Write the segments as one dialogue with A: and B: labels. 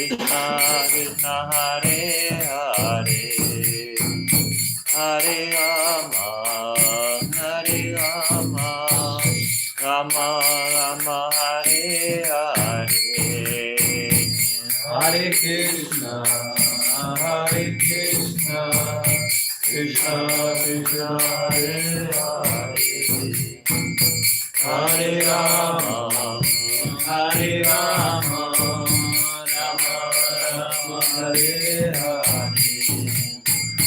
A: Krishna, Krishna Hare Hare, Hare Rama, Hare Rama, Rama Rama Hare Hare,
B: Hare Krishna, Krishna Krishna Hare Hare, Hare Rama, Hare Rama, Rama Rama Hare Hare.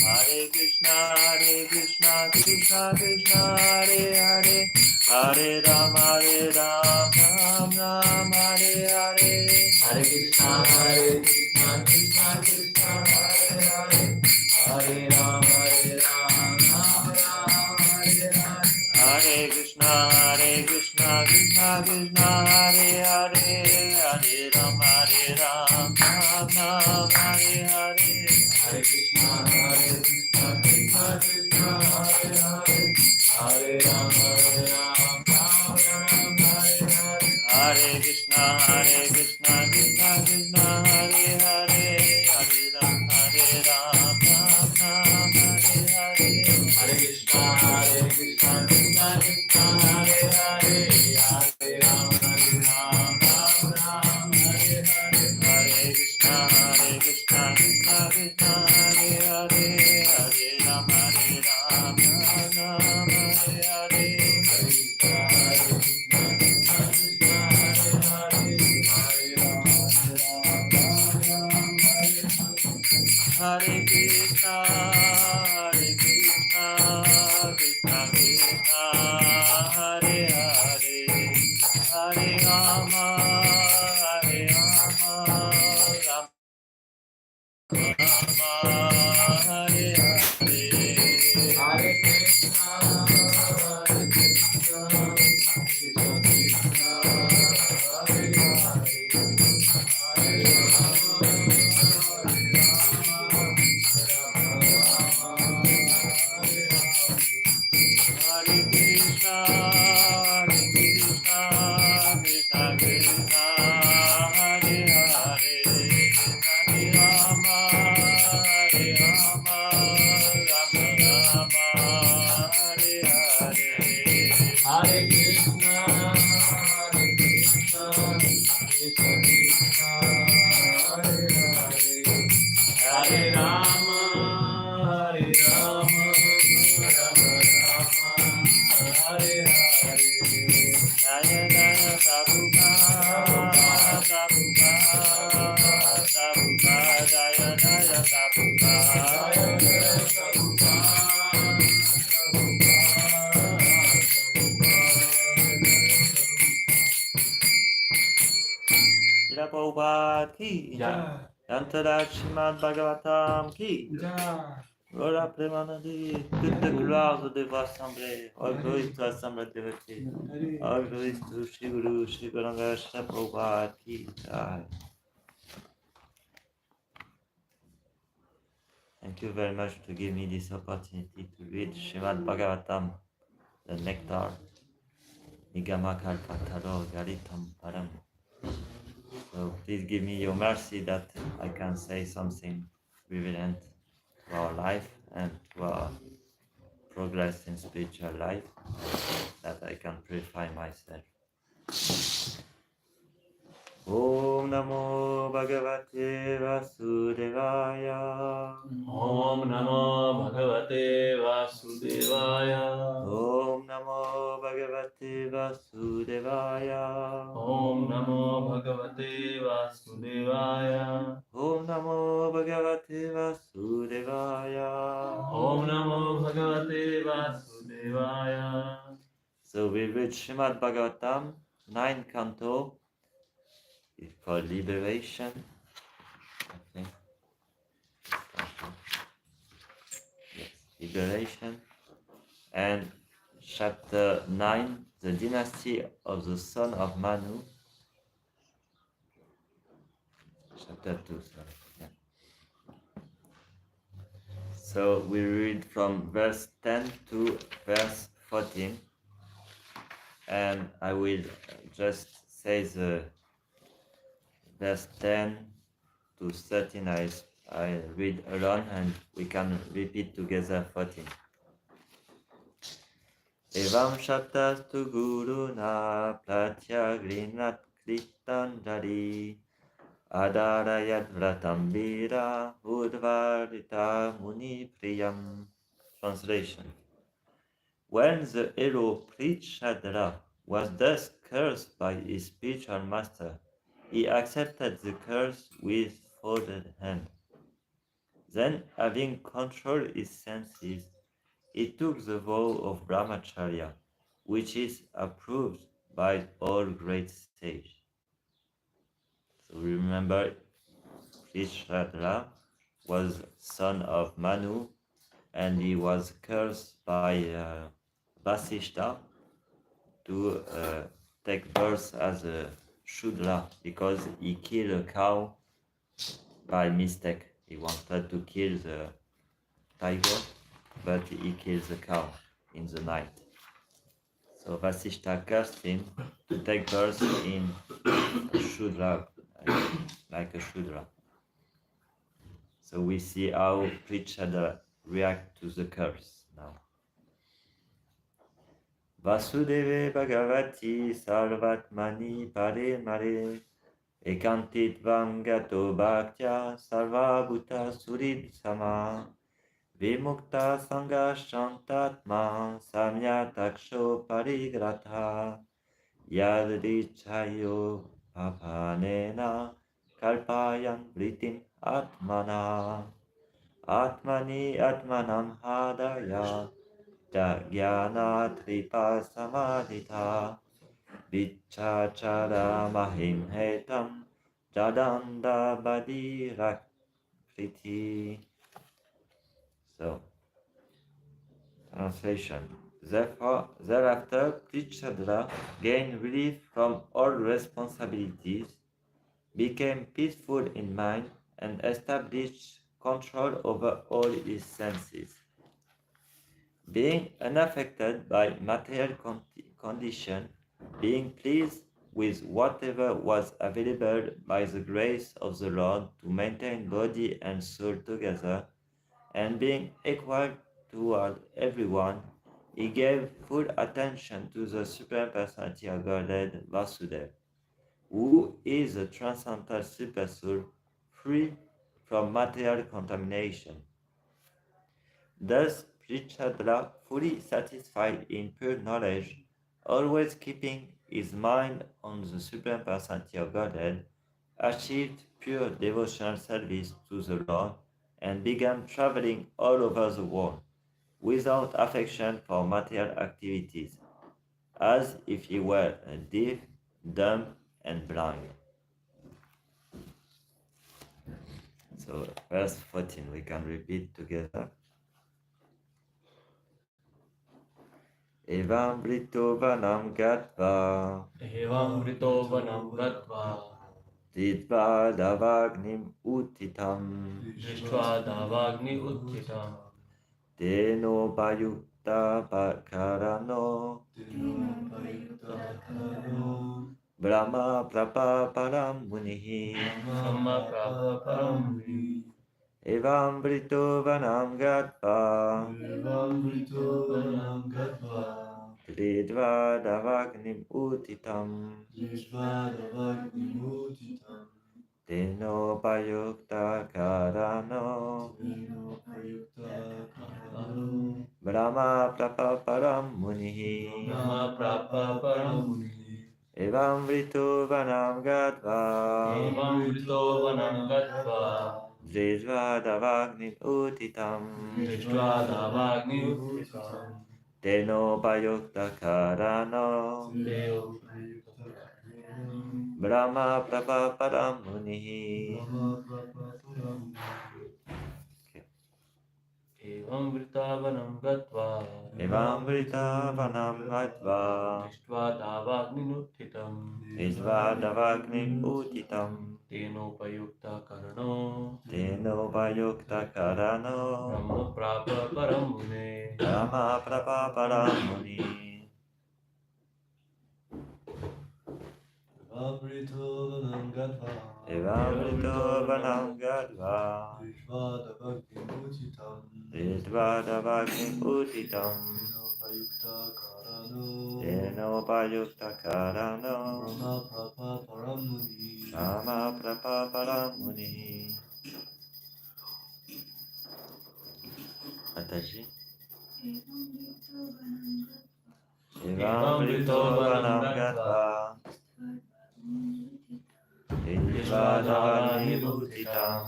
A: Hare Krishna, Krishna Krishna Hare Hare, Hare Rama, Ram Ram Hare Hare.
B: Hare Krishna, Krishna Krishna Hare Hare, Hare Rama, Ram Ram Hare Hare.
A: Hare Krishna, Krishna Krishna Hare Hare, Hare Rama, Ram Ram Hare Hare.
B: Hare Krishna, Krishna Krishna Hare Hare, Hare Rama, Ram Ram Hare Hare.
A: Hare Krishna, Krishna Krishna Hare Hare, Hare Rama, Ram Ram Hare Hare.
B: Hare Krishna, Krishna Krishna Hare Hare, Hare Rama, Ram Ram Hare Hare.
A: Hare Krishna, Krishna Krishna Hare Hare, Hare Rama, Ram Ram Hare Hare. Hare Krishna, Krishna Krishna Hare Hare, Hare Rama, Rama Hare Hare.
B: Hare Krishna, Krishna Krishna Hare Hare, Hare
A: Hare Krishna, Krishna Krishna Hare Hare, Hare Rama, Rama Rama Hare Hare.
B: Hare Krishna, Krishna Krishna Hare Hare, Hare Rama, Rama Hare Hare.
A: Jaya Jaya Prabhupada, Jaya Jaya Prabhupada. Srila Prabhupada ki
B: Jai.
A: Antara Srimad Bhagavatam ki
B: Jai.
A: Voilà, Prémanandi, toute de gloire de devoir assembler. All glory to assembled devotee. All glory to Shri Guru, Shri Guranga, Shri Prabhupada ki Jai. Thank you very much to give me this opportunity to read Srimad Bhagavatam, the nectar, Nigama Kalpataro Garitam Param. So please give me your mercy that I can say something relevant to our life and to our progress in spiritual life, that I can purify myself. Om Namo Bhagavate Vasudevaya.
B: Om Namo Bhagavate Vasudevaya.
A: Om Namo Bhagavate Vasudevaya.
B: Om Namo Bhagavate Vasudevaya.
A: Om Namo Bhagavate Vasudevaya.
B: Om Namo Bhagavate Vasudevaya.
A: So we read Srimad Bhagavatam, 9th canto. It's called Liberation. I think. Yes, Liberation. And chapter 9, the dynasty of the son of Manu. Chapter 2, sorry. Yeah. So we read from verse 10 to verse 14. And I will just say the verse 10 to 13. I read alone and we can repeat together 14. Evam shatastu guruna pratyagrinat kritanjali adarayat vratambira udvarita muni priyam. Translation. When the hero Prithadra was thus cursed by his spiritual master, he accepted the curse with folded hand. Then, having controlled his senses, he took the vow of brahmacharya, which is approved by all great sages. So remember, Prithadra was son of Manu, and he was cursed by Vasishta to take birth as a Shudra because he killed a cow by mistake. He wanted to kill the tiger, but he killed the cow in the night. So Vasishta cursed him to take birth in a Shudra, like a Shudra. So we see how Prithadra react to the curse now. Vasudeve Bhagavati Sarvatmani Pare Mare Ekantit Vangato Bhaktya Sarva Bhuta Surid Sama Vimukta Sangha Shantatma Samya Taksho Parigratha Yadrichayo Papanena Kalpayan Vritim Atmana Atmani Atmanam Hadaya Jnana Tripa Samadhita Vichachara Mahim Hetam Jadanda Badirakriti. So, translation. Thereafter, Prithadra gained relief from all responsibilities, became peaceful in mind, and established control over all his senses. Being unaffected by material condition, being pleased with whatever was available by the grace of the Lord to maintain body and soul together, and being equal toward everyone, he gave full attention to the Supreme Personality of Godhead Vasudeva, who is a transcendental supersoul free from material contamination. Thus, Prithadra, fully satisfied in pure knowledge, always keeping his mind on the Supreme Personality of Godhead, achieved pure devotional service to the Lord and began traveling all over the world without affection for material activities, as if he were deaf, dumb, and blind. So, verse 14, we can repeat together. Evam brito vanam gatva Didva davagnim uttitam Teno payukta pakarano Brahma prapaparam munihi Evam brito vanam gatva Didva davagnim uttitam Teno payukta karano Brahma prapaparam munihi Evam vrito vanam gatva Dridva davagnim utitam Teno payukta karano Brahma prapaparam munihi.
B: Evam vritavanam gatva Drishtva davagnim uttitam Teno payukta karano Brahma prapaparam muni.
C: Evam vritavanam gatva
A: Evamrito vanam gadva Ridvadavagnim utitam Tenopayukta karano Shama prapaparamuni. Mataji. Evamrito vanam gadva Ridvadavagnim utitam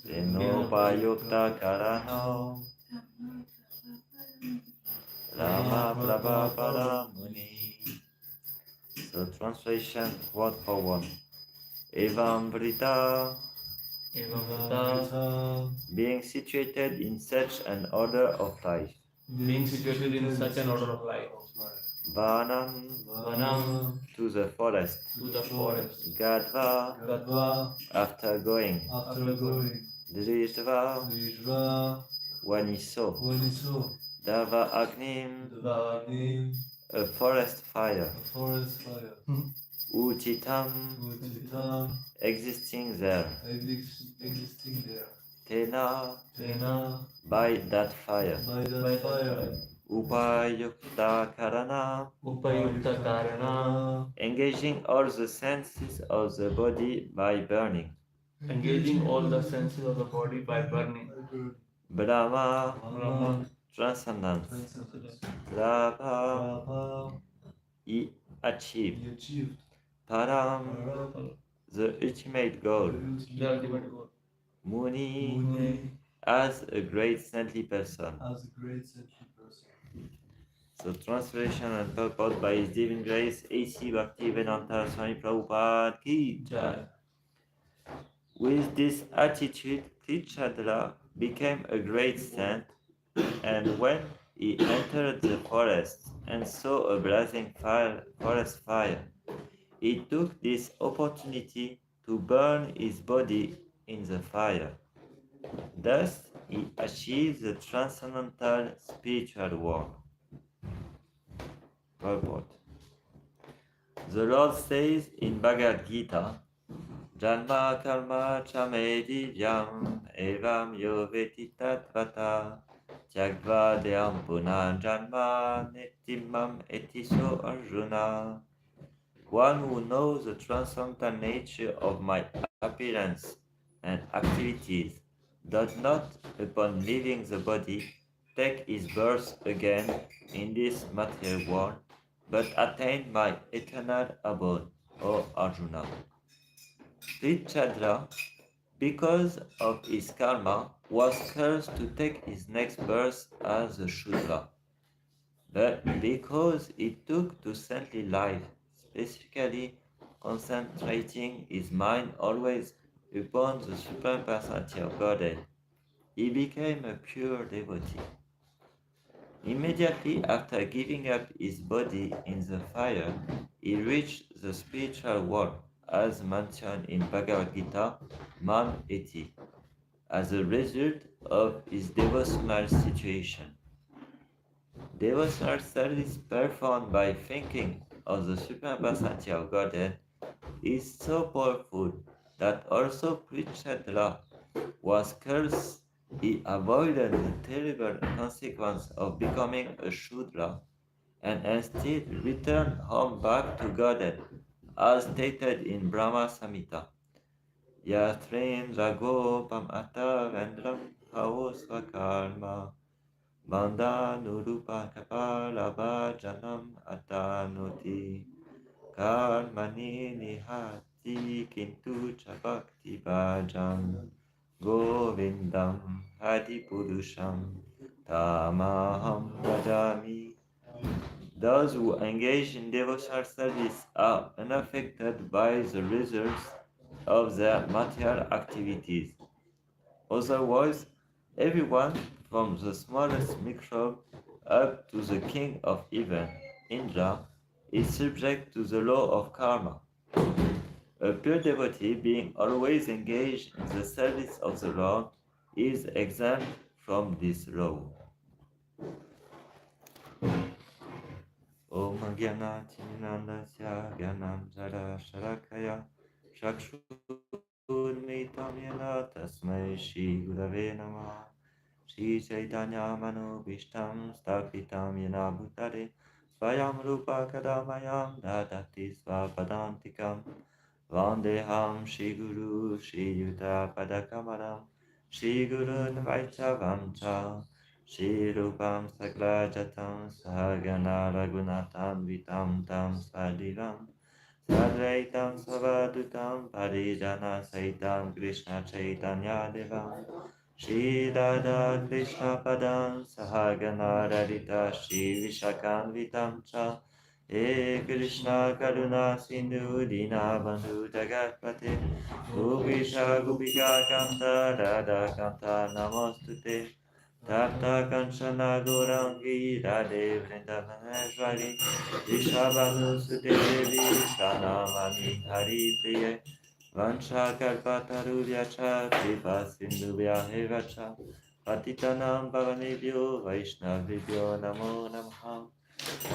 A: Tenopayukta karano Rama prapaparamuni. So translation word for word. Evamrita, being situated in such an order of life.
B: Being situated in such an order of life.
A: Vanam, to the forest. Gadva, after going. Drijva, when he saw. Dava Agnim, a forest fire. Utitam, existing there. Tena, by that fire. Upayukta karana, engaging all the senses of the body by burning. Brahma, transcendence. Labha, he achieved. Param, the ultimate goal. Muni, as a great saintly person. So translation and purport by His Divine Grace A.C. Bhaktivedanta Swami Prabhupada Ki Jai. With this attitude, Krishna became a great saint, and when he entered the forest and saw a blazing forest fire, he took this opportunity to burn his body in the fire. Thus, he achieved the transcendental spiritual world. Purport. The Lord says in Bhagavad Gita, Janma karma chamedivyam evam yo veti tatvata tyagva deam punan janma netimam etiso arjuna. One who knows the transcendental nature of my appearance and activities does not, upon leaving the body, take his birth again in this material world, but attain my eternal abode, O Arjuna. Krishna, because of his karma, was cursed to take his next birth as a Shudra. But because he took to saintly life, specifically concentrating his mind always upon the Supreme Personality of Godhead, he became a pure devotee. Immediately after giving up his body in the fire, he reached the spiritual world, as mentioned in Bhagavad Gita, Man 80, as a result of his devotional situation. Devotional service performed by thinking of the Supreme Personality of Godhead is so powerful that also Krishna was cursed. He avoided the terrible consequence of becoming a Shudra and instead returned home back to Godhead, as stated in Brahma Samhita. Yatrendra gopam atta vendram hao svakarma Mandanurupa kapala bhajanam atanoti karmani nihati kintu cha bhakti bhajan govindam adipurusham tamaham bhajami. Those who engage in devotional service are unaffected by the results of their material activities. Otherwise, everyone, from the smallest microbe up to the king of heaven, Indra, is subject to the law of karma. A pure devotee, being always engaged in the service of the Lord, is exempt from this law. Om Gyana Chinandasya Gyanam Jara Sharakaya Chakshurmitam Yena Tasmai Shri Gurave Namah Shri Chaitanya Manobishtam Stapitam Yena Bhutare Swayam Rupa Kadamayam Dadati Swapadantikam Vandeham Shri Guru Shri Yuta Padakamaram Shri Gurun Vaishavam Cha Shri Rupam Saklajatam Sahagana Raghunatam Vitam Tam Sadivam Sadvaitam Savadutam Parijana Saitam Krishna Chaitanya Devam Shri Radha Krishna Padam Sahagana Radita Shri Vishakan Vitam Cha Hare Krishna Karuna Sindhu Dinabandhu Jagatpate Gopisha Gopika Kanta Radha Kanta Namostute Tapta Kanchana Gourangi Radhe Vrindavaneshwari Vrishabhanu Sute Devi Pranamami Hari Priye Vansha Kalpatarubhyacha Kripa Sindhubhyahevacha Patitanam Pavanebhyo Vaishnavibhyo Namo Namaha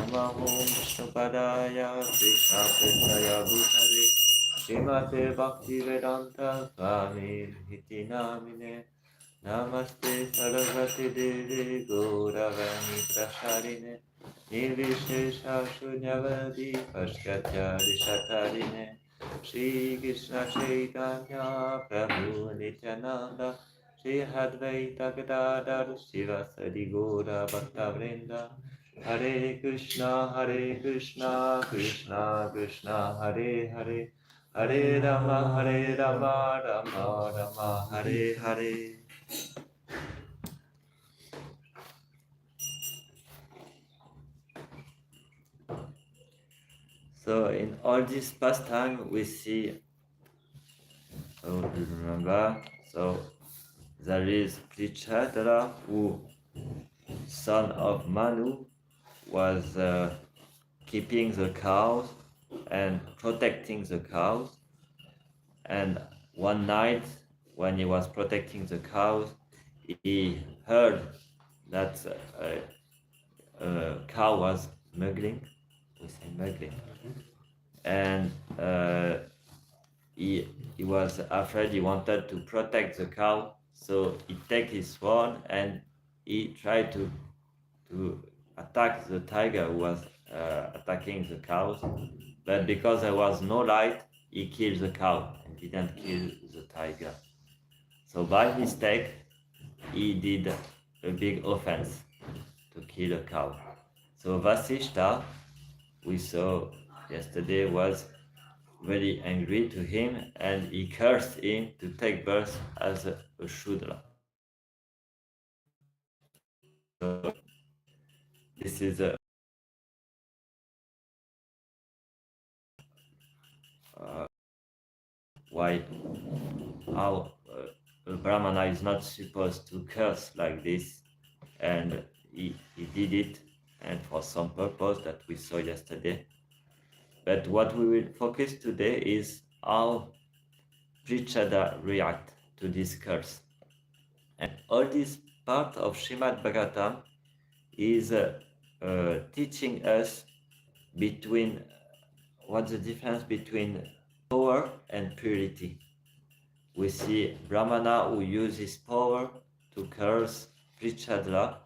A: Namo Vishnupadaya Krishna Prestaya Bhutale Srimate Bhakti Vedanta Swami Hiti Namine Namaste Sarasvati Devi Gauravani Prasharine Nirvishesha Shunyavadi Pashkatya Rishatarine Shri Krishna Chaitanya Prabhu Nityananda Shri Advaita Gadadhar Sivasadi Gaura Bhaktavrinda Hare Krishna Krishna Krishna Hare Hare Hare Rama Rama Rama Hare Hare. So in all this pastime we see, you remember, so there is Prithadra, who, son of Manu, was keeping the cows and protecting the cows. And one night, when he was protecting the cows, he heard that a cow was muggling. We say muggling. And he was afraid. He wanted to protect the cow, so he took his sword and he tried to attack the tiger who was attacking the cows. But because there was no light, he killed the cow and didn't kill the tiger. So by mistake, he did a big offense to kill a cow. So Vasishta, we saw yesterday, was very angry to him, and he cursed him to take birth as a Shudra. So this is why how a Brahmana is not supposed to curse like this, and he did it, and for some purpose that we saw yesterday. But what we will focus today is how Prichada react to this curse. And all this part of Srimad Bhagavatam is teaching us between what's the difference between power and purity. We see Brahmana who uses power to curse Prichadra,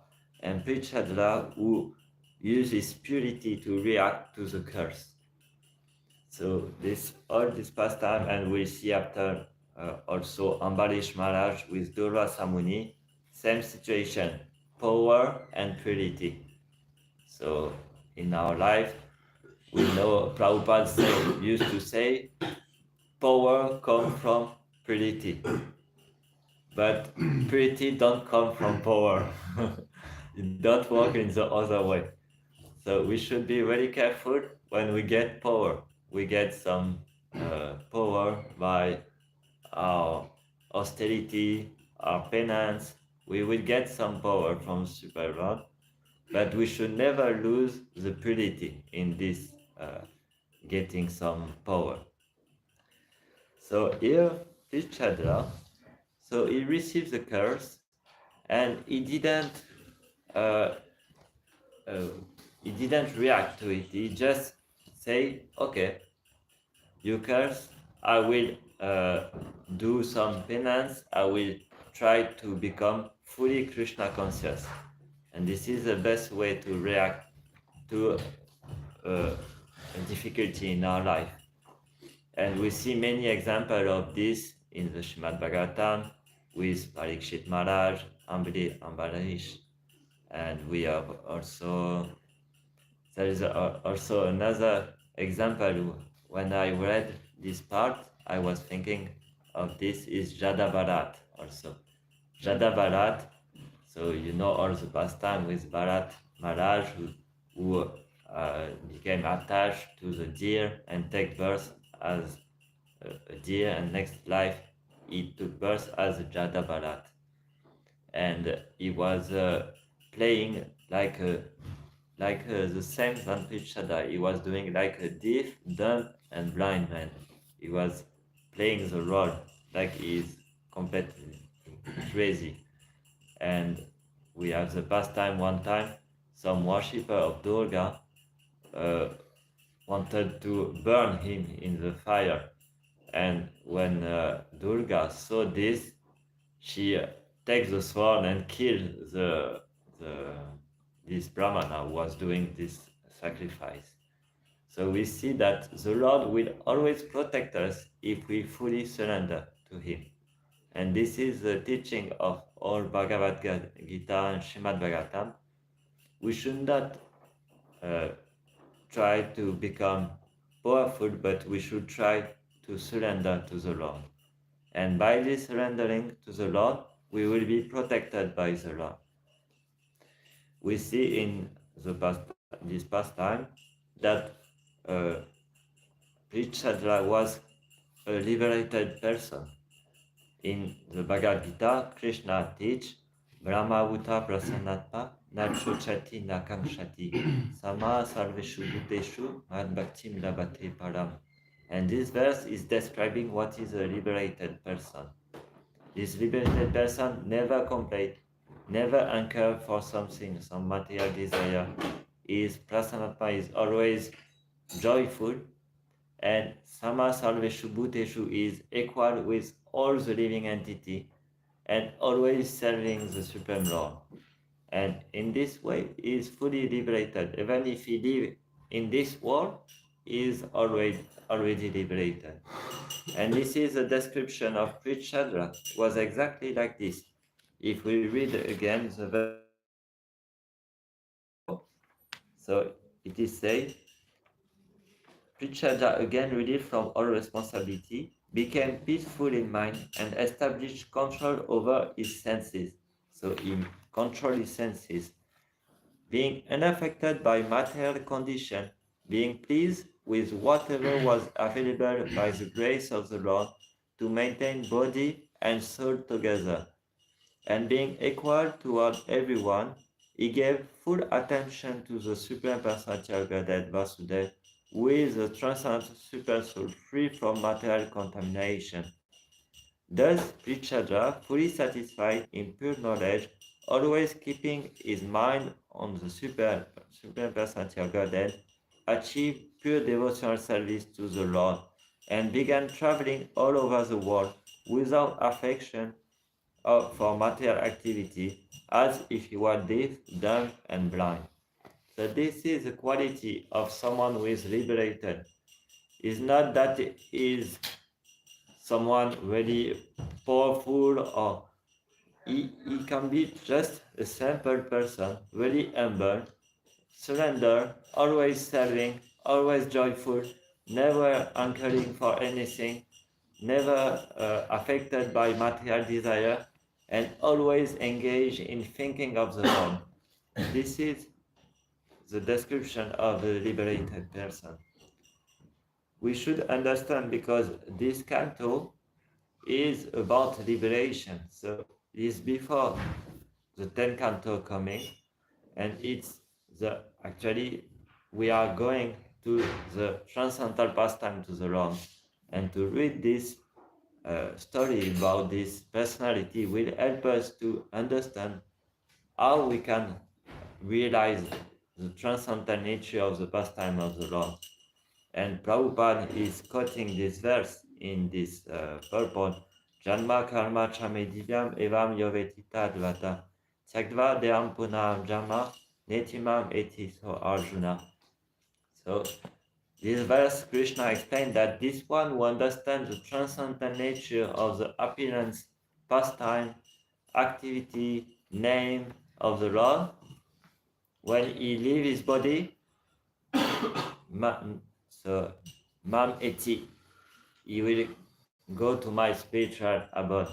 A: and Prichadra who uses purity to react to the curse. So all this pastime, and we see after also Ambarish Maharaj with Durvasa Muni, same situation, power and purity. So in our life, we know Prabhupada used to say, power comes from purity, but purity don't come from power. It don't work in the other way. So we should be very careful when we get power. We get some power by our austerity, our penance. We will get some power from Super Lord, but we should never lose the purity in this getting some power. So here, Chandra, so he received the curse, and he didn't uh, he didn't react to it. He just say, okay, you curse, I will do some penance, I will try to become fully Krishna conscious. And this is the best way to react to a difficulty in our life. And we see many examples of this in the Srimad Bhagavatam with Parikshit Maharaj, Ambarish, and we have also, there is also another example. When I read this part, I was thinking of this is Jada Bharat also. Jada Bharat, so you know all the pastime with Bharat Maharaj who became attached to the deer and take birth as a deer, and next life he took birth as Jada Bharat. And he was playing like the same than Prithada. He was doing like a deaf, dumb, and blind man. He was playing the role like he's completely crazy. And we have the pastime one time, some worshipper of Durga wanted to burn him in the fire. And when Durga saw this, she takes the sword and kills this brahmana who was doing this sacrifice. So we see that the Lord will always protect us if we fully surrender to Him. And this is the teaching of all Bhagavad Gita and Srimad Bhagavatam. We should not try to become powerful, but we should try to surrender to the Lord. And by this surrendering to the Lord, we will be protected by the Lord. We see in this pastime that Prithada was a liberated person. In the Bhagavad Gita, Krishna teaches Brahmavuta prasannatma nachochati nakamshati sama sarveshu bhuteshu mad bhaktim labhate param. And this verse is describing what is a liberated person. This liberated person never complains, never anchor for something, some material desire. His prasannatma is always joyful, and sama sarveshu bhuteshu is equal with all the living entity and always serving the Supreme Lord. And in this way, he is fully liberated. Even if he lives in this world, he is already liberated. And this is a description of Prithada, was exactly like this. If we read again the verse, so it is said, Prithada, again relieved from all responsibility, became peaceful in mind and established control over his senses. So he controlled his senses, being unaffected by material condition, being pleased with whatever was available by the grace of the Lord to maintain body and soul together, and being equal toward everyone, he gave full attention to the Supreme Personality of Godhead Vasudeva, who is the transcendental super soul free from material contamination. Thus, Prithada, fully satisfied in pure knowledge, always keeping his mind on the Supreme Personality of Godhead, achieved pure devotional service to the Lord and began traveling all over the world without affection for material activity, as if he were deaf, dumb, and blind. So this is the quality of someone who is liberated. It's not that he is someone really powerful, or he can be just a simple person, really humble, surrender, always serving, always joyful, never anchoring for anything, never affected by material desire, and always engaged in thinking of the Lord. This is the description of a liberated person. We should understand, because this canto is about liberation. So it is before the 10th canto coming, and it's actually we are going to the transcendental pastime to the Lord, and to read this story about this personality will help us to understand how we can realize the transcendental nature of the pastime of the Lord. And Prabhupada is quoting this verse in this purport. Janma karma chame divyam evam yovetita dvata Sagdva deam punam jama netimam eti so Arjuna. So this verse Krishna explained that this one who understands the transcendental nature of the appearance, pastime, activity, name of the Lord, when he leaves his body, so mam eti, he will go to my spiritual abode.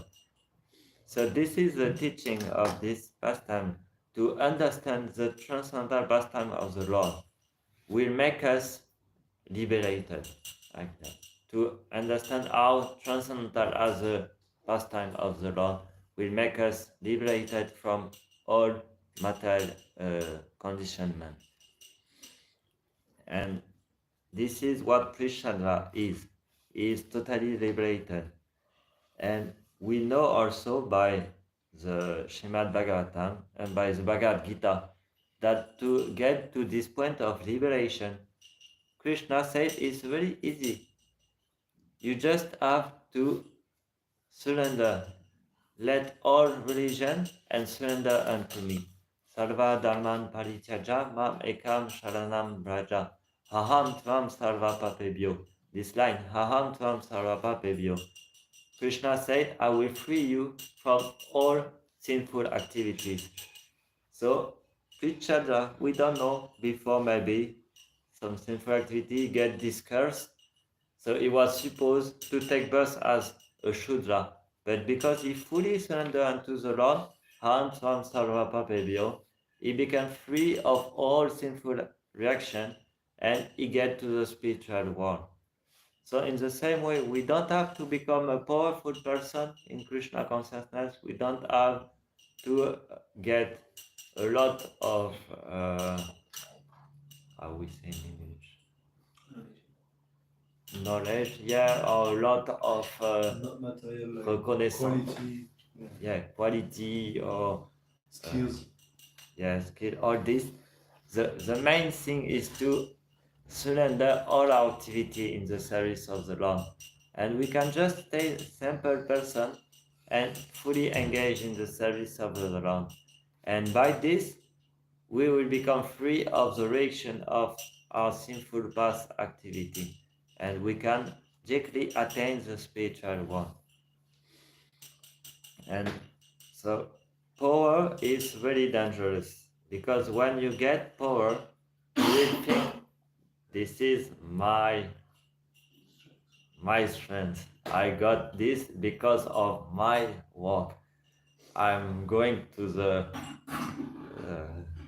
A: So this is the teaching of this pastime. To understand the transcendental pastime of the Lord will make us liberated, like that. To understand how transcendental as the pastime of the Lord will make us liberated from all material conditionment. And this is what Krishna is. He is totally liberated. And we know also by the Srimad Bhagavatam and by the Bhagavad Gita that to get to this point of liberation, Krishna said it's very easy. You just have to surrender. Let all religion and surrender unto me. Sarva dharman parityaja mam ekam sharanam braja. Haham tvam sarva papebhyo. This line, Haham tvam sarva papebhyo. Krishna said, I will free you from all sinful activities. So, Krishna, we don't know before maybe some sinful activity get discursed. So he was supposed to take birth as a Shudra. But because he fully surrendered unto the Lord, Ham Svam Sarva Papebhyo, he became free of all sinful reaction and he get to the spiritual world. So in the same way, we don't have to become a powerful person in Krishna consciousness. We don't have to get a lot of, how we say in English? Knowledge, yeah, or a lot of
C: Not material, like
A: reconnaissance.
C: quality,
A: Yeah, quality or
C: skills.
A: yeah, skill. All this. The main thing is to surrender all our activity in the service of the Lord. And we can just stay a simple person and fully engage in the service of the Lord. And by this, we will become free of the reaction of our sinful past activity. And we can directly attain the spiritual world. And so power is very dangerous because when you get power, you will think this is my strength. I got this because of my work. I'm going to the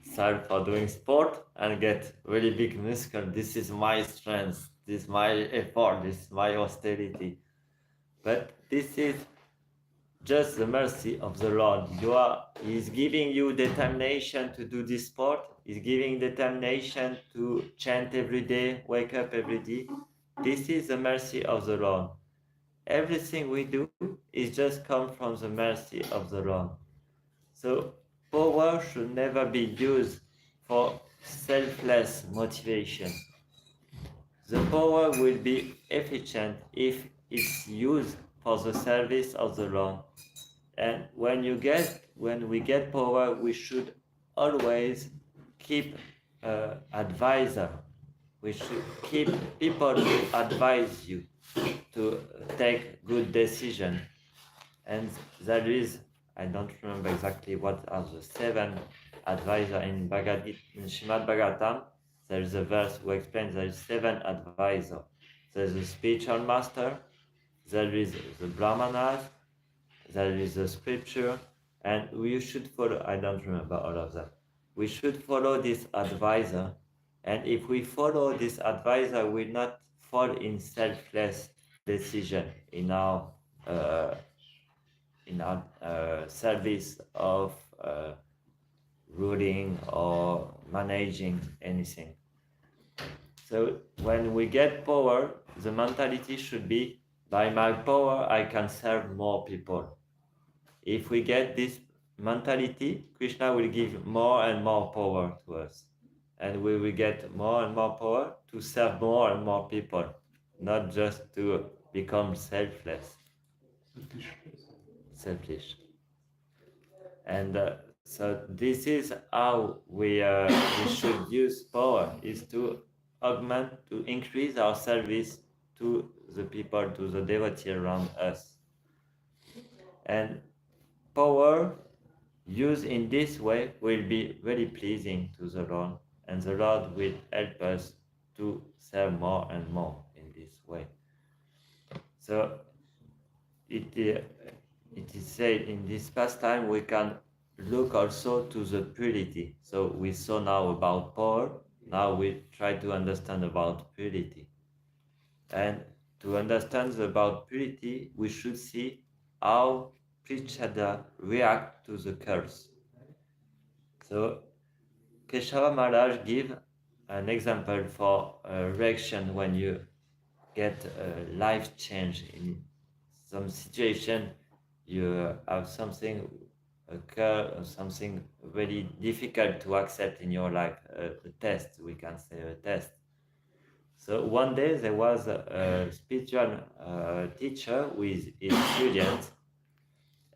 A: side for doing sport and get really big muscle. This is my strength. This is my effort. This is my austerity. But this is just the mercy of the Lord. He's giving you determination to do this sport. He's giving determination to chant every day, wake up every day. This is the mercy of the Lord. Everything we do is just come from the mercy of the Lord. So power should never be used for selfless motivation. The power will be efficient if it's used for the service of the Lord. And when we get power, we should always keep advisor. We should keep people who advise you to take good decision. And there is, I don't remember exactly what are the 7 advisor in Srimad Bhagavatam. There is a verse who explains there is 7 advisor. There is a spiritual master, there is the brahmanas, there is the scripture, and we should follow, I don't remember all of them. We should follow this advisor, and if we follow this advisor, we will not fall in selfless decision in our service of ruling or managing anything. So when we get power, the mentality should be, by my power, I can serve more people. If we get this mentality, Krishna will give more and more power to us. and we will get more and more power to serve more and more people, not just to become selfless, selfish. And so this is how we should use power, is to augment, to increase our service to the people, to the devotee around us. And power used in this way will be very pleasing to the Lord, and the Lord will help us to serve more and more in this way. So it is said in this pastime we can look also to the purity. So we saw now about power, now we try to understand about purity. And to understand about purity, we should see how Prichada react to the curse. So Keshava Maharaj give an example for a reaction when you get a life change in some situation. You have something occur, or something very difficult to accept in your life, a test, we can say a test. So one day there was a spiritual teacher with his students,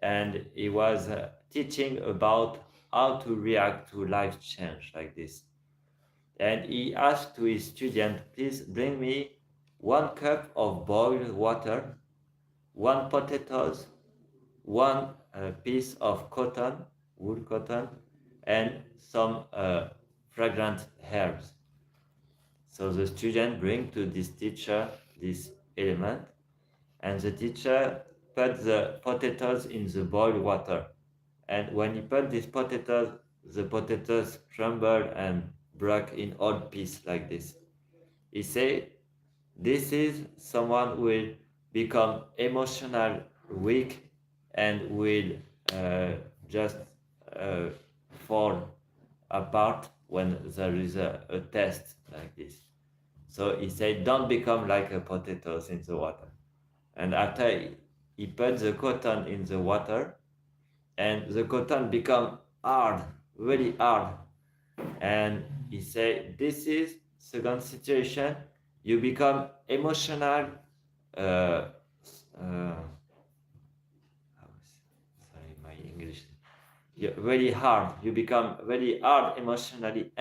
A: and he was teaching about how to react to life change like this. And he asked to his student, please bring me 1 cup of boiled water, 1 potatoes, 1 piece of cotton, wool cotton, and some fragrant herbs. So the student bring to this teacher this element, and the teacher put the potatoes in the boiled water. And when he put these potatoes, the potatoes crumbled and broke in odd pieces like this. He said, this is someone who will become emotional weak and will just uh, fall apart when there is a test like this. So he said, don't become like a potatoes in the water. And after he put the cotton in the water, and the cotton become hard, very hard. And he said, this is second situation, you become emotional, uh, sorry, my English, very hard, you become very hard emotionally,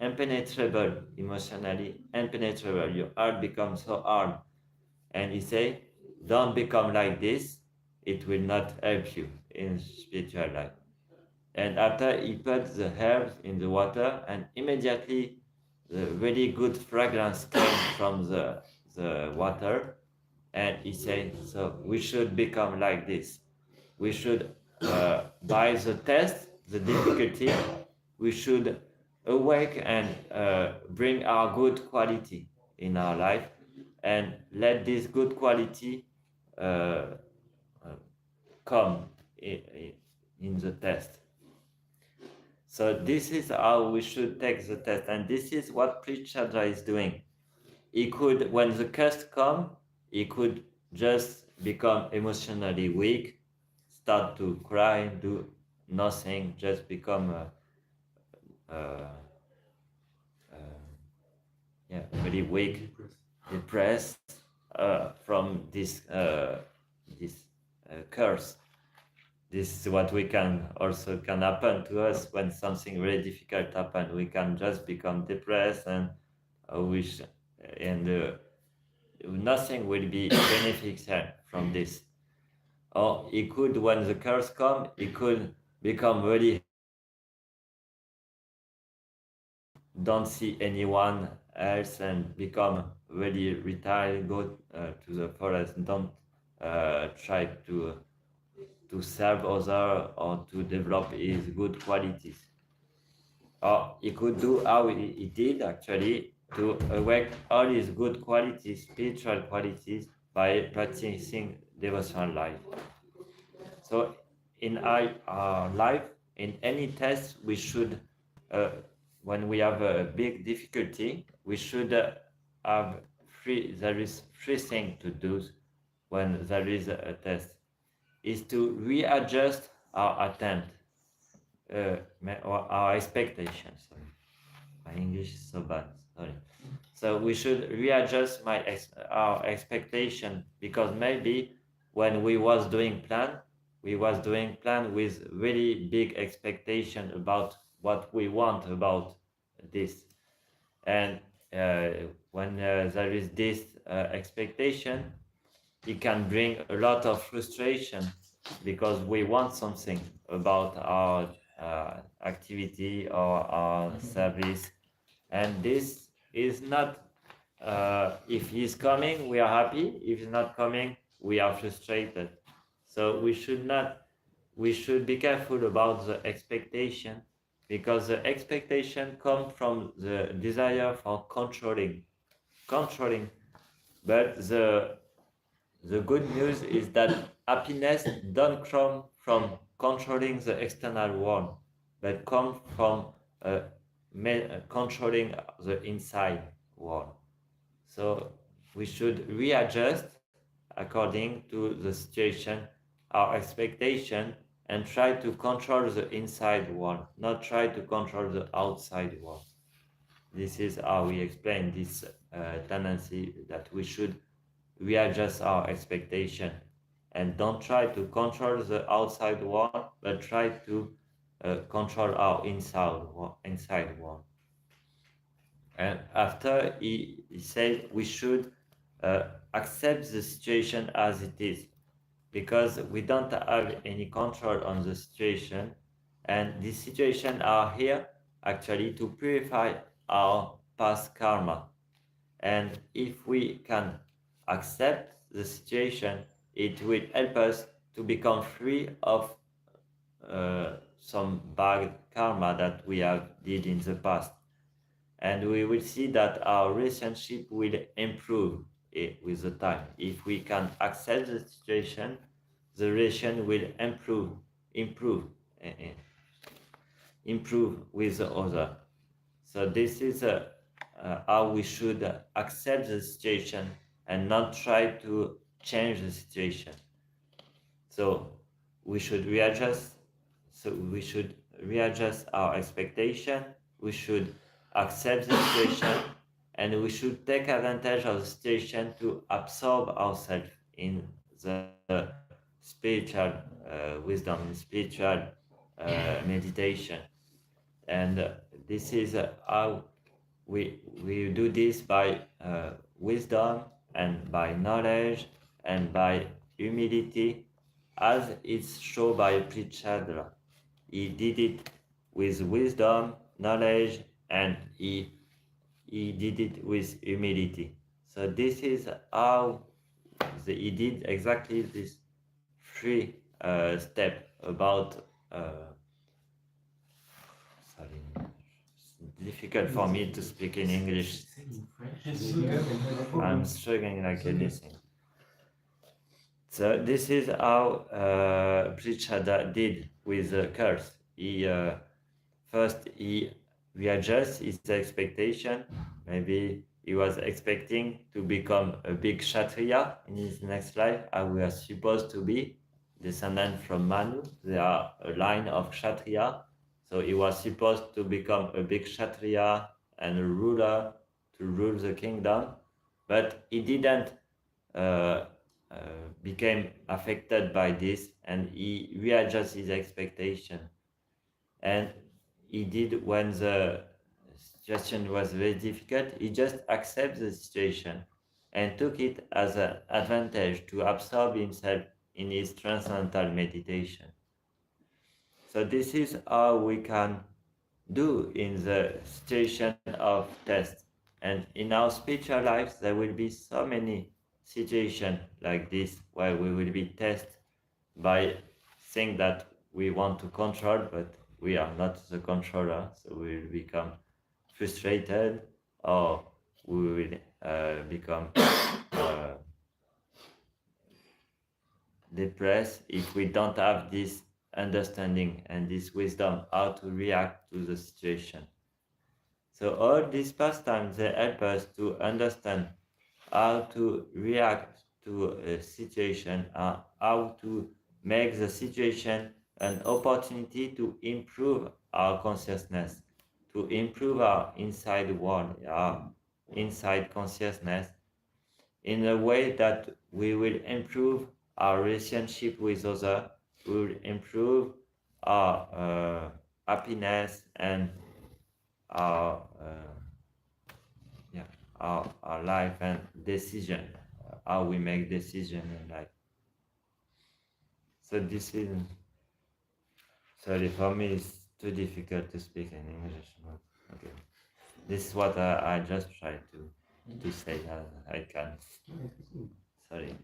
A: impenetrable emotionally, impenetrable, your heart becomes so hard. And he say, don't become like this, it will not help you in spiritual life. And after he put the herbs in the water, and immediately the very good fragrance came from the water. And he said, so we should become like this. We should, by the test, the difficulty, we should awake and bring our good quality in our life, and let this good quality uh, come in the test. So this is how we should take the test, and this is what Prichandra is doing. He could, when the test come, he could just become emotionally weak, start to cry, do nothing, just become very weak, depressed from this curse. This is what we can also can happen to us when something really difficult happen. We can just become depressed and wish, and nothing will be beneficial from this. Or he could, when the curse come, he could become really, don't see anyone else and become really retired, go to the forest, don't try to serve others or to develop his good qualities. Or he could do how he did actually, to awake all his good qualities, spiritual qualities, by practicing devotional life. So in our life, in any test, we should, when we have a big difficulty, we should have there is 3 things to do when there is a test, is to readjust our attempt, or our expectations. My English is so bad, sorry. So we should readjust our expectation, because maybe when we was doing plan with really big expectation about what we want about this. And when there is this expectation, it can bring a lot of frustration, because we want something about our activity or our service, and this is not, if he's coming we are happy, if he's not coming we are frustrated. So we should be careful about the expectation, because the expectation comes from the desire for controlling. But the good news is that happiness don't come from controlling the external world, but come from controlling the inside world. So we should readjust according to the situation, our expectation, and try to control the inside world, not try to control the outside world. This is how we explain this tendency that we should readjust our expectation and don't try to control the outside world, but try to control our inside world. And after he said we should accept the situation as it is, because we don't have any control on the situation, and the situation are here actually to purify our past karma. And if we can accept the situation, it will help us to become free of some bad karma that we have did in the past. And we will see that our relationship will improve with the time. If we can accept the situation, the relation will improve with the other. So this is how we should accept the situation and not try to change the situation. So we should readjust. So we should readjust our expectation. We should accept the situation, and we should take advantage of the situation to absorb ourselves in the spiritual wisdom, spiritual meditation. And this is how we do this by wisdom and by knowledge and by humility, as it's shown by Prichandra. He did it with wisdom, knowledge, and he did it with humility. So this is how he did exactly this three step about sorry, it's difficult for me to speak in English. I'm struggling like anything. So this is how Prichandra did with the curse. He first he readjusts his expectation. Maybe he was expecting to become a big Kshatriya in his next life, as we are supposed to be, descendant from Manu. They are a line of Kshatriya. So he was supposed to become a big Kshatriya and a ruler to rule the kingdom, but he didn't became affected by this, and he readjusted his expectation. And he did, when the situation was very difficult, he just accepted the situation and took it as an advantage to absorb himself in his transcendental meditation. So this is how we can do in the situation of test. And in our spiritual lives, there will be so many situations like this where we will be tested by things that we want to control, but we are not the controller. So we will become frustrated, or we will become depressed if we don't have this understanding and this wisdom how to react to the situation. So all these pastimes, they help us to understand how to react to a situation, how to make the situation an opportunity to improve our consciousness, to improve our inside world, our inside consciousness, in a way that we will improve our relationship with others, we will improve our happiness and our our life and decision, how we make decision in life. So this is, sorry, for me it's too difficult to speak in English. But okay, this is what I just try to say as I can. Sorry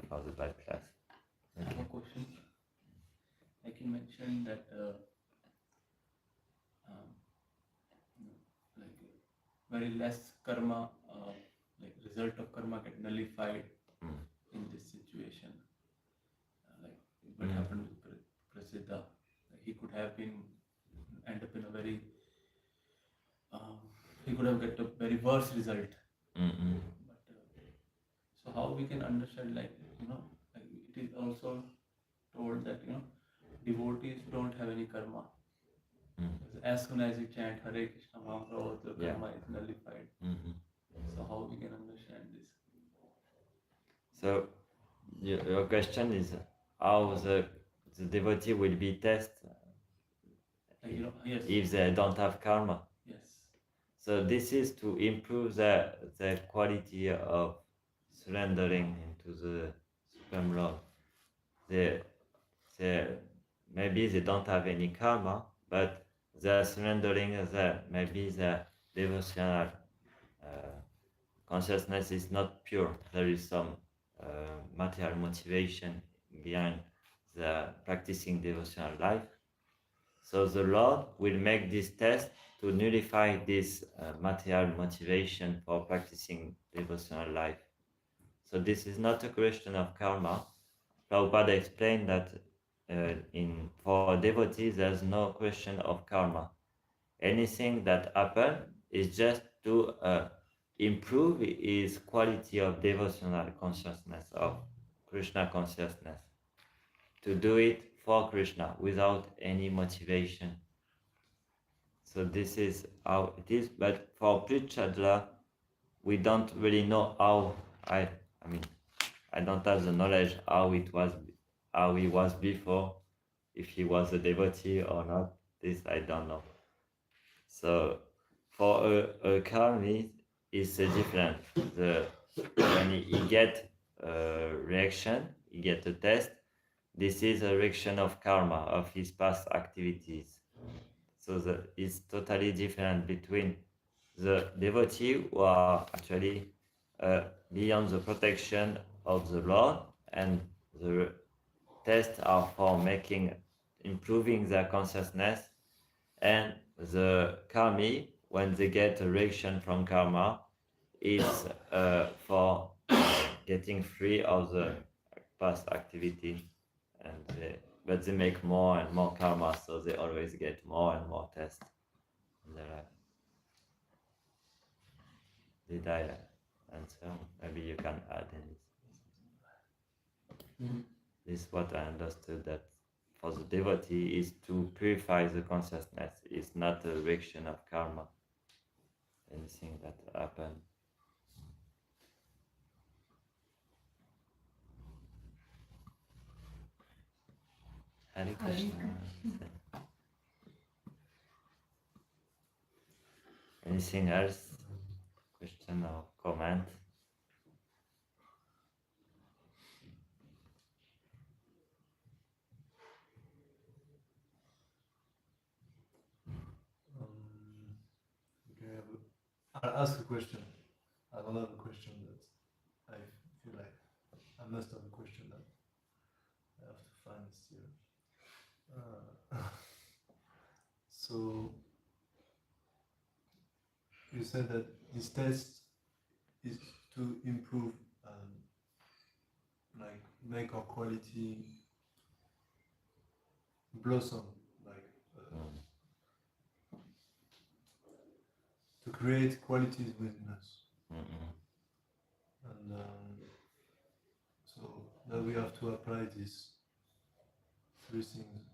A: for the bad class.
B: I have a question. Like you mentioned that like very less karma, like result of karma get nullified in this situation. Like what happened with Prasiddha, he could have been end up in a very he could have get a very worse result. But so how we can understand, like like it is also told that devotees don't have any karma. As soon as you chant Hare Krishna Mahaprabhu, the karma is nullified. So how we can understand this?
A: So your question is how the devotee will be tested
B: Yes.
A: if they don't have karma.
B: Yes.
A: So this is to improve the quality of surrendering into the Supreme Lord. Maybe they don't have any karma, but the surrendering, maybe the devotional consciousness is not pure. There is some material motivation behind the practicing devotional life. So the Lord will make this test to nullify this material motivation for practicing devotional life. So this is not a question of karma. Prabhupada explained that for devotees there's no question of karma. Anything that happens is just to improve his quality of devotional consciousness, of Krishna consciousness. To do it for Krishna without any motivation. So this is how it is. But for Prithadra, we don't really know how. I don't have the knowledge how he was before, if he was a devotee or not. This I don't know. So for a karmi, it's different. When he get a reaction, he get a test. This is a reaction of karma, of his past activities. So it's totally different between the devotee who are actually beyond the protection of the Lord, and the tests are for improving their consciousness, and the karmi, when they get a reaction from karma, is for getting free of the past activity. But they make more and more karma, so they always get more and more tests in their life. Did I answer? Maybe you can add in. This is what I understood, that for the devotee is to purify the consciousness. It's not a reaction of karma, anything that happened. Hare Krishna. Anything else? Question or comment?
C: Okay, I'll ask a question. I don't have a question that I feel like I must have a question that I have to find still. So you said that this test is to improve, like make our quality blossom, like to create qualities within us. And so that we have to apply these three things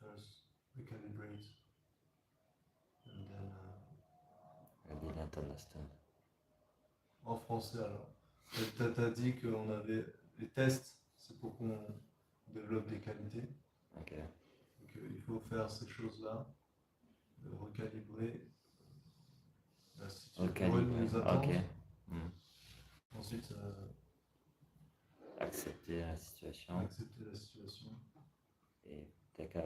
C: first. We calibrate And then,
A: I didn't understand.
C: en français alors, t'as dit qu'on avait les tests, c'est pour qu'on développe des qualités.
A: Ok.
C: Donc il faut faire ces choses-là, recalibrer la situation, nous attendre.
A: Ok.
C: Ensuite,
A: Accepter la situation.
C: accepter la situation.
A: Et peut-être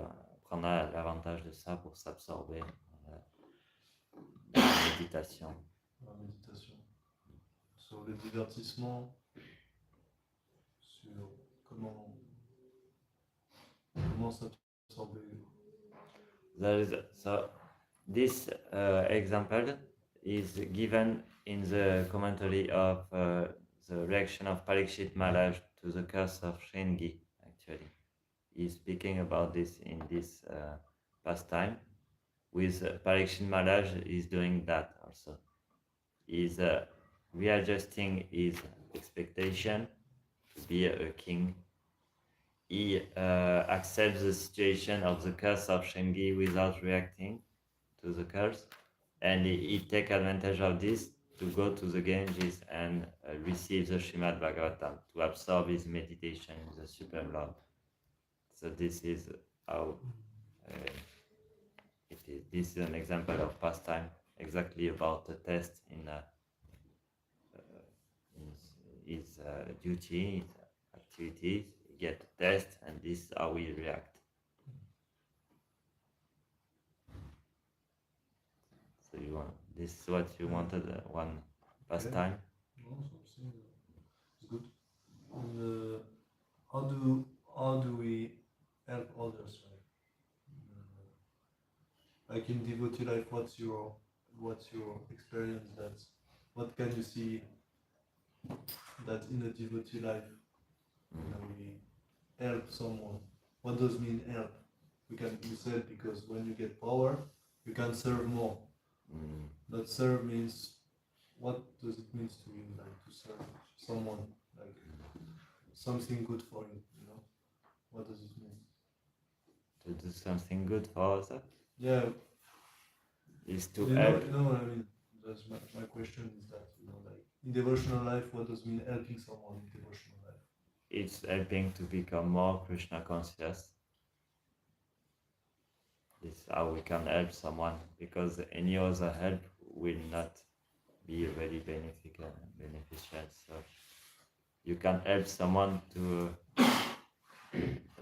A: prendre l'avantage de ça pour s'absorber dans la méditation.
C: La méditation. Sur le divertissement, sur comment s'absorber.
A: So this example is given in the commentary of the reaction of Parikshit Maharaj to the curse of Shringi, actually. He's speaking about this in this pastime. With Parikshit Maharaj is doing that also. He's readjusting his expectation to be a king. He accepts the situation of the curse of Shringi without reacting to the curse, and he takes advantage of this to go to the Ganges and receive the Srimad Bhagavatam, to absorb his meditation in the Supreme Lord. So this is how it is. This is an example of pastime, exactly about the test in his duty, his activities. You get a test, and this is how we react. So you want this is what you wanted, one pastime.
C: No, something is good. And how do we help others, right? Like in devotee life, what's your experience? What can you see that in a devotee life, we help someone? What does mean help? You said because when you get power, you can serve more. But serve means, what does it mean to you, like to serve someone, like something good for you, you know? What does it mean?
A: To do something good for others?
C: Yeah.
A: Is to help.
C: I mean, that's my question is that, like in devotional life, what does it mean helping someone in devotional life?
A: It's helping to become more Krishna conscious. This is how we can help someone, because any other help will not be really beneficial. So you can help someone to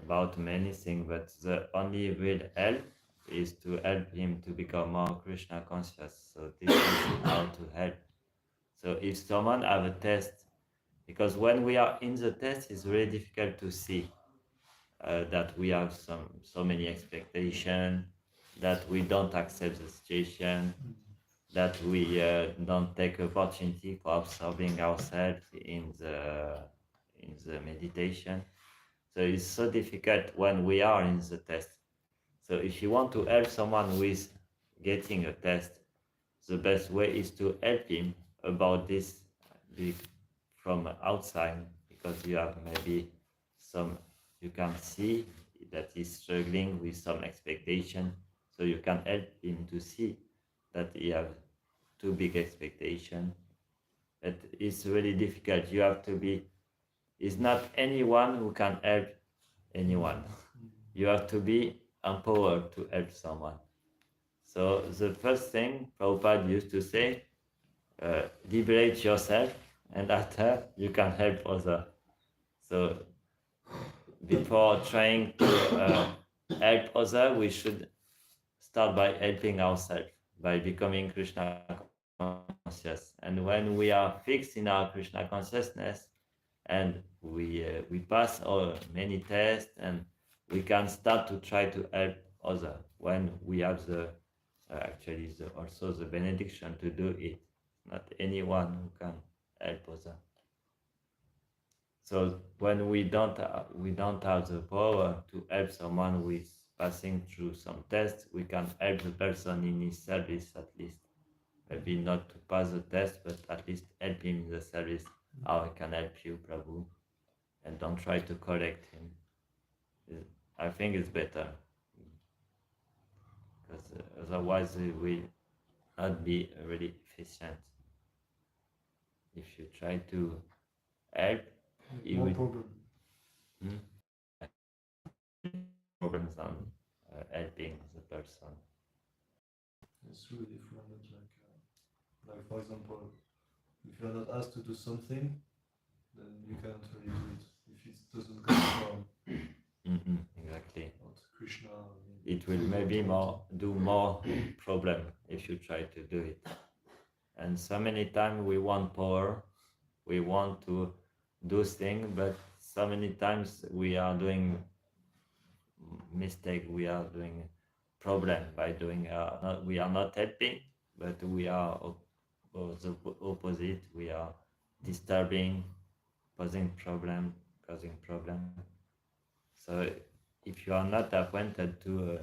A: about many things, but the only real help is to help him to become more Krishna conscious. So this is how to help. So if someone have a test, because when we are in the test, it's very difficult to see that we have so many expectations, that we don't accept the situation, that we don't take opportunity for observing ourselves in the meditation. So it's so difficult when we are in the test. So if you want to help someone with getting a test, the best way is to help him about this from outside, because you have maybe you can see that he's struggling with some expectation, so you can help him to see that he have too big expectation. But it's really difficult. You have to be, it's not anyone who can help anyone. You have to be empowered to help someone. So the first thing Prabhupada used to say, liberate yourself, and after you can help others. So before trying to help others, we should start by helping ourselves, by becoming Krishna conscious. And when we are fixed in our Krishna consciousness, and we pass many tests, and we can start to try to help others when we have also the benediction to do it. Not anyone who can help others. So when we don't have the power to help someone with passing through some tests, we can help the person in his service at least. Maybe not to pass the test, but at least help him in the service. How I can help you, Prabhu, and don't try to correct him. I think it's better, because otherwise not be really efficient. If you try to help, you
C: More
A: will
C: problem.
A: problems on helping the person.
C: It's really different. Like for example, if you are not asked to do something, then you cannot really do it. If it doesn't come from
A: Exactly.
C: Krishna,
A: It will maybe do more problem if you try to do it. And so many times we want power, we want to do things, but so many times we are doing mistake, we are doing problem by doing we are not helping, but we are the opposite. We are disturbing, causing problem. So if you are not appointed to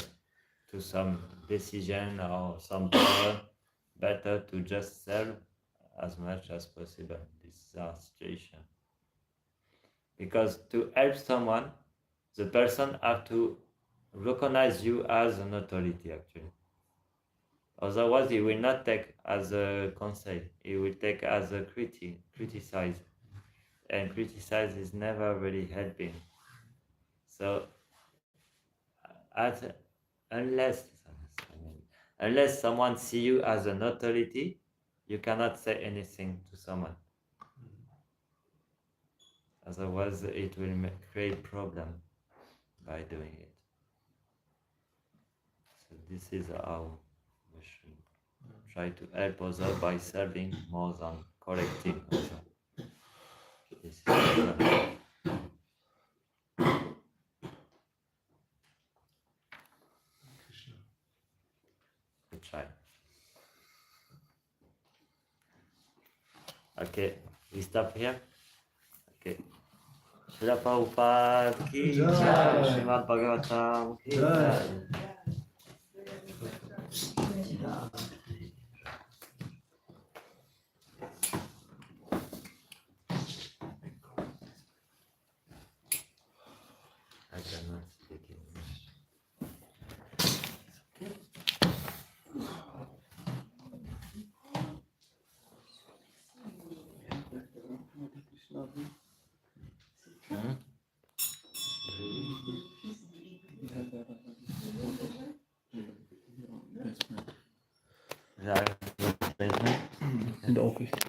A: some decision or some power, better to just serve as much as possible. This is our situation. Because to help someone, the person have to recognize you as an authority actually. Otherwise, he will not take as a conseil. He will take as a criticize, and criticize is never really helping. So, as unless unless someone see you as an authority, you cannot say anything to someone. Otherwise, it will create problem by doing it. So this is how we should try to help others by serving more than correcting others. This is
C: Krishna.
A: we try. Okay, we stop here. Okay. Srila Prabhupada ki jai, Srimad Bhagavatam ki jai. I cannot speak English.
B: In the office.